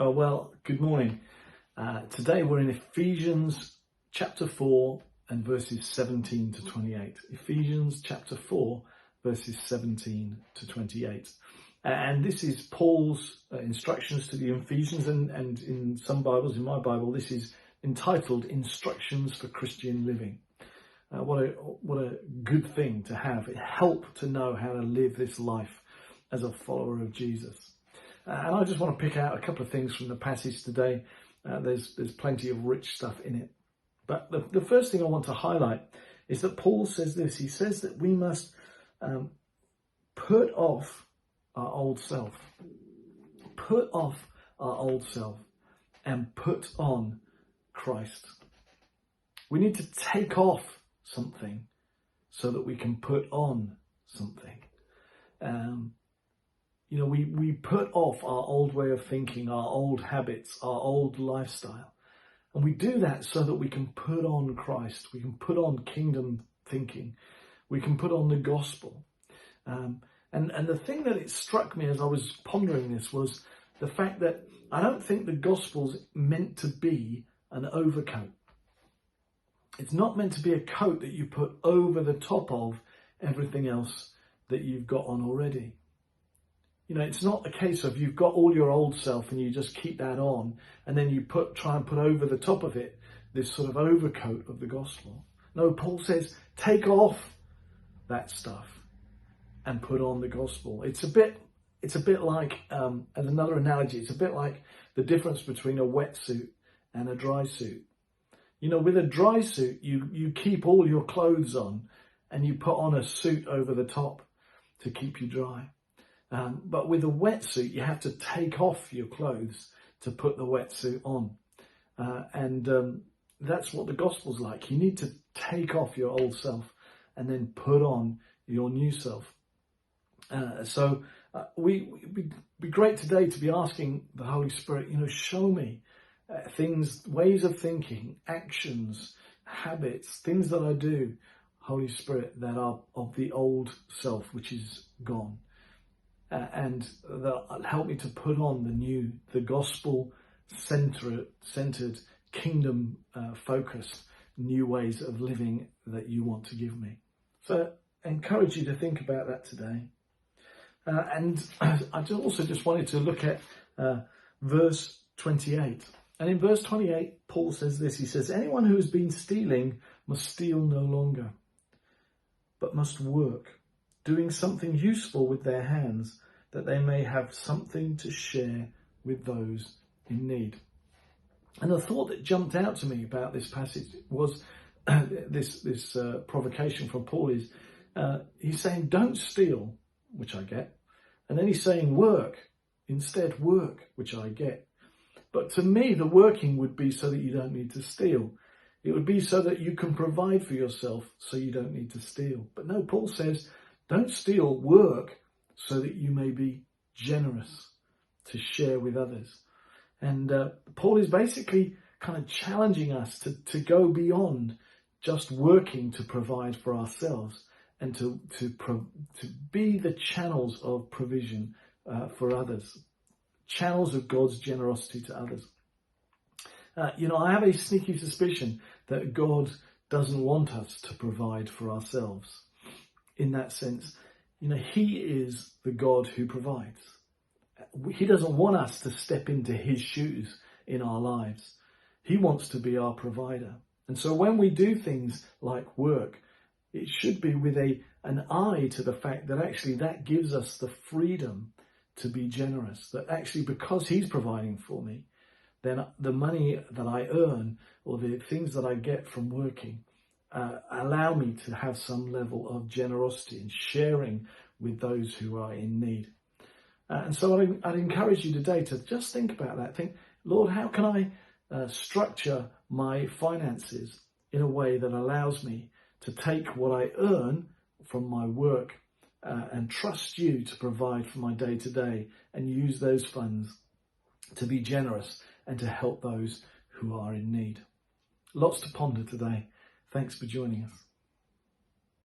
Oh, well, good morning. Today we're in Ephesians chapter 4 and verses 17 to 28. Ephesians chapter 4, verses 17 to 28. And this is Paul's instructions to the Ephesians, and in some Bibles, in my Bible, this is entitled Instructions for Christian Living. What a good thing to have. It helps to know how to live this life as a follower of Jesus. And I just want to pick out a couple of things from the passage today. There's plenty of rich stuff in it. But the first thing I want to highlight is that Paul says this. He says that we must put off our old self. Put off our old self and put on Christ. We need to take off something so that we can put on something. We put off our old way of thinking, our old habits, our old lifestyle. And we do that so that we can put on Christ. We can put on kingdom thinking. We can put on the gospel. And the thing that it struck me as I was pondering this was the fact that I don't think the gospel's meant to be an overcoat. It's not meant to be a coat that you put over the top of everything else that you've got on already. It's not a case of you've got all your old self and you just keep that on and then you try and put over the top of it this sort of overcoat of the gospel. No, Paul says, take off that stuff and put on the gospel. It's a bit like, as another analogy, it's a bit like the difference between a wetsuit and a dry suit. With a dry suit, you keep all your clothes on and you put on a suit over the top to keep you dry. But with a wetsuit, you have to take off your clothes to put the wetsuit on. That's what the gospel's like. You need to take off your old self and then put on your new self. We'd be great today to be asking the Holy Spirit, show me things, ways of thinking, actions, habits, things that I do, Holy Spirit, that are of the old self, which is gone. And that help me to put on the new, the gospel-centered, kingdom-focused new ways of living that you want to give me. So I encourage you to think about that today. And I also just wanted to look at verse 28. And in verse 28, Paul says this. He says, anyone who has been stealing must steal no longer, but must work, doing something useful with their hands, that they may have something to share with those in need. And the thought that jumped out to me about this passage was this provocation from Paul is, he's saying, don't steal, which I get. And then he's saying, work, which I get. But to me, the working would be so that you don't need to steal. It would be so that you can provide for yourself so you don't need to steal. But no, Paul says, don't steal, work so that you may be generous to share with others. And Paul is basically kind of challenging us to go beyond just working to provide for ourselves and to be the channels of provision for others, channels of God's generosity to others. I have a sneaky suspicion that God doesn't want us to provide for ourselves. In that sense, he is the God who provides. He doesn't want us to step into his shoes in our lives. He wants to be our provider. And so when we do things like work, it should be with an eye to the fact that actually that gives us the freedom to be generous. That actually because he's providing for me, then the money that I earn or the things that I get from working allow me to have some level of generosity and sharing with those who are in need. And so I'd encourage you today to just think about that. Think, Lord, how can I structure my finances in a way that allows me to take what I earn from my work and trust you to provide for my day-to-day and use those funds to be generous and to help those who are in need. Lots to ponder today. Thanks for joining us.